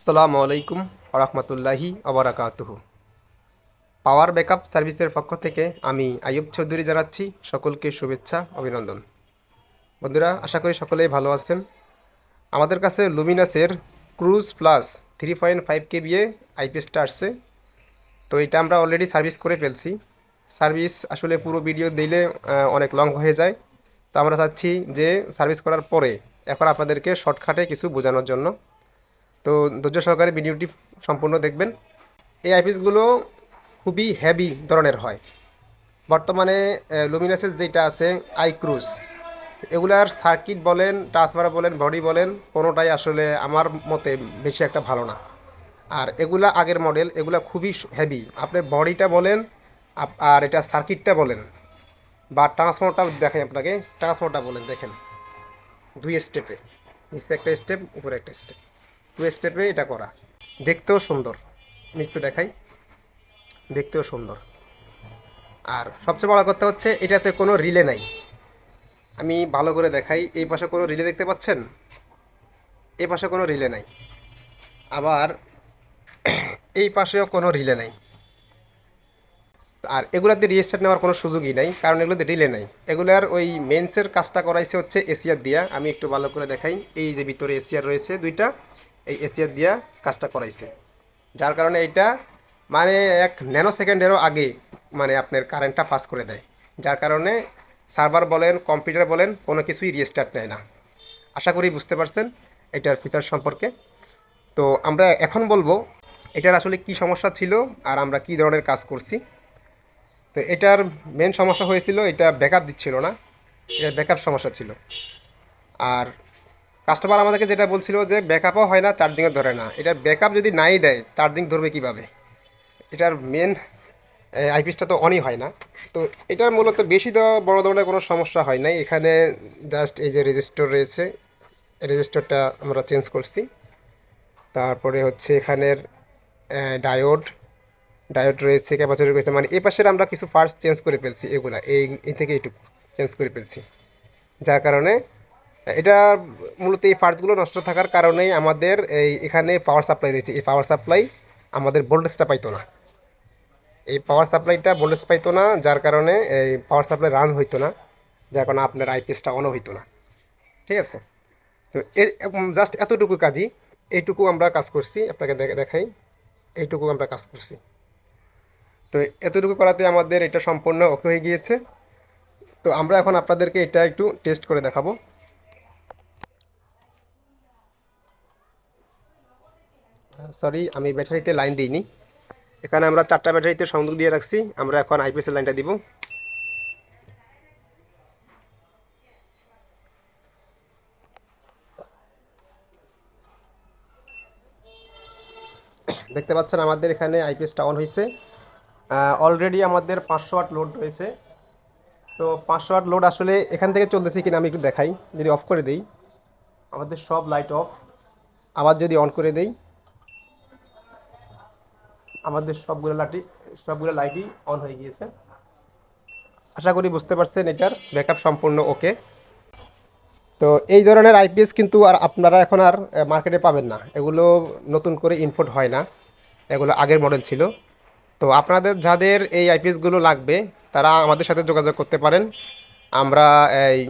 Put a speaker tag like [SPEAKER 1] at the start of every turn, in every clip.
[SPEAKER 1] আসসালামু আলাইকুম রহমতুল্লাহি আবরাকাতুহু। পাওয়ার ব্যাকআপ সার্ভিসের পক্ষ থেকে আমি আইয়ুব চৌধুরী জানাচ্ছি সকলকে শুভেচ্ছা অভিনন্দন। বন্ধুরা, আশা করি সকলেই ভালো আছেন। আমাদের কাছে লুমিনাসের ক্রুজ প্লাস 3.5 কেবিএ আইপিএসটা আসছে। তো এটা আমরা অলরেডি সার্ভিস করে ফেলছি। সার্ভিস আসলে পুরো ভিডিও দিলে অনেক লং হয়ে যায়। তো আমরা চাচ্ছি যে সার্ভিস করার পরে এখন আপনাদেরকে শর্টকাটে কিছু বোঝানোর জন্য। তো ধৈর্য সহকারে ভিডিওটি সম্পূর্ণ দেখবেন। এই আইপিএসগুলো খুবই হেভি ধরনের হয়। বর্তমানে লুমিনাসের যেটা আছে আইক্রুজ, এগুলার সার্কিট বলেন, ট্রান্সফার বলেন, বডি বলেন, কোনোটাই আসলে আমার মতে বেশি একটা ভালো না। আর এগুলা আগের মডেল, এগুলা খুবই হেভি। আপনি বডিটা বলেন আর এটা সার্কিটটা বলেন বা ট্রান্সফর্মারটা দেখাই আপনাকে, ট্রান্সফর্মারটা বলেন, দেখেন দুই স্টেপে, নিচে একটা স্টেপ, উপরে একটা স্টেপ, টু স্টেপে এটা করা। দেখতেও সুন্দর, আমি একটু দেখাই, দেখতেও সুন্দর। আর সবচেয়ে বড় কথা হচ্ছে এটাতে কোনো রিলে নাই। আমি ভালো করে দেখাই, এই পাশে কোনো রিলে দেখতে পাচ্ছেন? এই পাশে কোনো রিলে নাই, আবার এই পাশেও কোনো রিলে নাই। আর এগুলাতে রিস্টার্ট নেওয়ার কোনো সুযোগই নাই, কারণ এগুলোতে রিলে নাই। এগুলার ওই মেন্সের কাজটা করাইছে হচ্ছে এসিআর দিয়া। আমি একটু ভালো করে দেখাই, এই যে ভিতরে এসিআর রয়েছে দুইটা, এই এসিআর দিয়া কাজটা করাইছে। যার কারণে এইটা মানে 1 ন্যানো সেকেন্ডেরও আগে মানে আপনার কারেন্টটা পাস করে দেয়। যার কারণে সার্ভার বলেন, কম্পিউটার বলেন, কোনো কিছুই রিস্টার্ট নেয় না। আশা করি বুঝতে পারছেন এটার ফিচার সম্পর্কে। তো আমরা এখন বলবো এটার আসলে কি সমস্যা ছিল আর আমরা কি ধরনের কাজ করছি। তো এটার মেন সমস্যা হয়েছিল এটা ব্যাকআপ দিচ্ছিল না, এটার ব্যাকআপ সমস্যা ছিল। আর কাস্টমার আমাদেরকে যেটা বলছিল যে ব্যাকআপও হয় না, চার্জিংও ধরে না। এটার ব্যাকআপ যদি নাই দেয়, চার্জিং ধরবে কীভাবে? এটার মেন আইপিএসটা তো অনই হয় না। তো এটার মূলত বেশি বড় ধরনের কোনো সমস্যা হয় নাই। এখানে জাস্ট এই যে রেজিস্টার রয়েছে, রেজিস্টারটা আমরা চেঞ্জ করছি। তারপরে হচ্ছে এখানের ডায়োড ডায়োড রয়েছে, ক্যাপাসিটর রয়েছে, মানে এই পাশের আমরা কিছু পার্টস চেঞ্জ করে ফেলছি। এগুলা এই থেকে এইটুকু চেঞ্জ করে ফেলছি। যার কারণে এটা মূলত এই পার্টসগুলো নষ্ট থাকার কারণেই আমাদের এখানে পাওয়ার সাপ্লাই রয়েছে। এই পাওয়ার সাপ্লাই আমাদের ভোল্টেজটা পাইতো না, এই পাওয়ার সাপ্লাইটা ভোল্টেজ পাইতো না, যার কারণে এই পাওয়ার সাপ্লাই রান হইতো না, যার কারণে আপনার আইপিএসটা অনও হইতো না। ঠিক আছে? তো জাস্ট এতটুকু কাজই, এইটুকু আমরা কাজ করছি। আপনাকে দেখাই, এইটুকু আমরা কাজ করছি। তো এতটুকু করাতে আমাদের এটা সম্পূর্ণ ওকে হয়ে গিয়েছে। তো আমরা এখন আপনাদেরকে এটা একটু টেস্ট করে দেখাবো। সরি, আমি ব্যাটারিতে লাইন দিইনি। এখানে আমরা 4টা ব্যাটারিতে সংযোগ দিয়ে রাখছি। আমরা এখন আইপিএসের লাইনটা দিব। দেখতে পাচ্ছেন আমাদের এখানে আইপিএসটা অন হয়েছে। অলরেডি আমাদের 500 ওয়াট লোড রয়েছে। তো 500 ওয়াট লোড আসলে এখান থেকে চলতেছে কিনা আমি একটু দেখাই। যদি অফ করে দেই, আমাদের সব লাইট অফ। আবার যদি অন করে দেই, আমাদের সবগুলো লাইটই অন হয়ে গিয়েছে। আশা করি বুঝতে পারছেন এটার ব্যাকআপ সম্পূর্ণ ওকে। তো এই ধরনের আইপিএস কিন্তু আর আপনারা এখন আর মার্কেটে পাবেন না। এগুলো নতুন করে ইম্পোর্ট হয় না, এগুলো আগের মডেল ছিল। তো আপনাদের যাদের এই আইপিএসগুলো লাগবে তারা আমাদের সাথে যোগাযোগ করতে পারেন। আমরা এই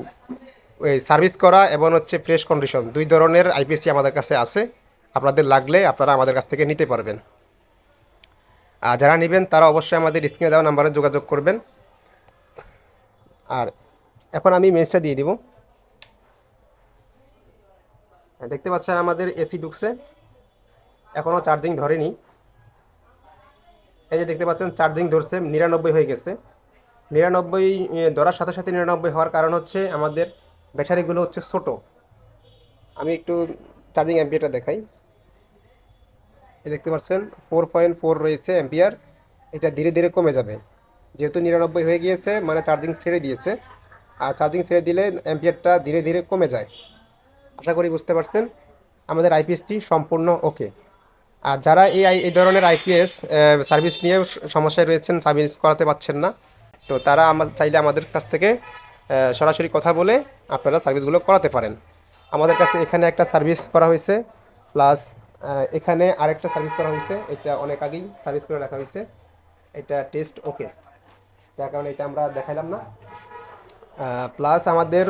[SPEAKER 1] সার্ভিস করা এবং হচ্ছে ফ্রেশ কন্ডিশন দুই ধরনের আইপিএসই আমাদের কাছে আছে। আপনাদের লাগলে আপনারা আমাদের কাছ থেকে নিতে পারবেন। আর যারা নেবেন তারা অবশ্যই আমাদের স্ক্রিনে দেওয়া নাম্বারে যোগাযোগ করবেন। আর এখন আমি মেসটা দিয়ে দিব। দেখতে পাচ্ছেন আমাদের এসি ঢুকছে, এখনও চার্জিং ধরেনি। এই যে দেখতে পাচ্ছেন চার্জিং ধরছে, 99 হয়ে গেছে। 99 ধরার সাথে সাথে 99 হওয়ার কারণ হচ্ছে আমাদের ব্যাটারিগুলো হচ্ছে ছোট। আমি একটু চার্জিং অ্যাম্পিয়ারটা দেখাই। এই দেখতে পাচ্ছেন 4.4 রয়েছে অ্যাম্পিয়ার। এটা ধীরে ধীরে কমে যাবে, যেহেতু 99 হয়ে গিয়েছে মানে চার্জিং ছেড়ে দিয়েছে। আর চার্জিং ছেড়ে দিলে অ্যাম্পিয়ারটা ধীরে ধীরে কমে যায়। আশা করি বুঝতে পারছেন আমাদের আইপিএসটি সম্পূর্ণ ওকে। আর যারা এই ধরনের আইপিএস সার্ভিস নিয়ে সমস্যায় রয়েছেন, সার্ভিস করাতে পারছেন না, তো তারা চাইলে আমাদের কাছ থেকে সরাসরি কথা বলে আপনারা সার্ভিসগুলো করাতে পারেন। আমাদের কাছে এখানে একটা সার্ভিস করা হয়েছে, প্লাস এখানে আরেকটা সার্ভিস করা হয়েছে, এটা অনেক আগেই সার্ভিস করে রাখা হয়েছে, এটা টেস্ট ওকে, যার কারণে এটা আমরা দেখাইলাম না। প্লাস আমাদের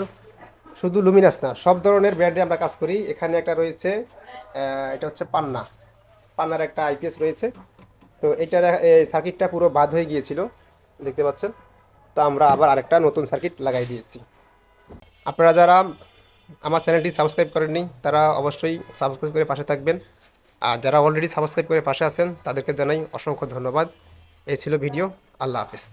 [SPEAKER 1] শুধু লুমিনাস না, সব ধরনের ব্র্যান্ডে আমরা কাজ করি। এখানে একটা রয়েছে, এটা হচ্ছে পান্নার একটা আইপিএস রয়েছে। তো এটার সার্কিটটা পুরো বাদ হয়ে গিয়েছিল, দেখতে পাচ্ছেন। তো আমরা আবার আরেকটা নতুন সার্কিট লাগাই দিয়েছি। আপনারা যারা আমার চ্যানেলটি সাবস্ক্রাইব করেননি তারা অবশ্যই সাবস্ক্রাইব করে পাশে থাকবেন, আর যারা অলরেডি সাবস্ক্রাইব করে পাশে আছেন তাদেরকে জানাই অসংখ্য ধন্যবাদ। এই ছিল ভিডিও। আল্লাহ হাফেজ।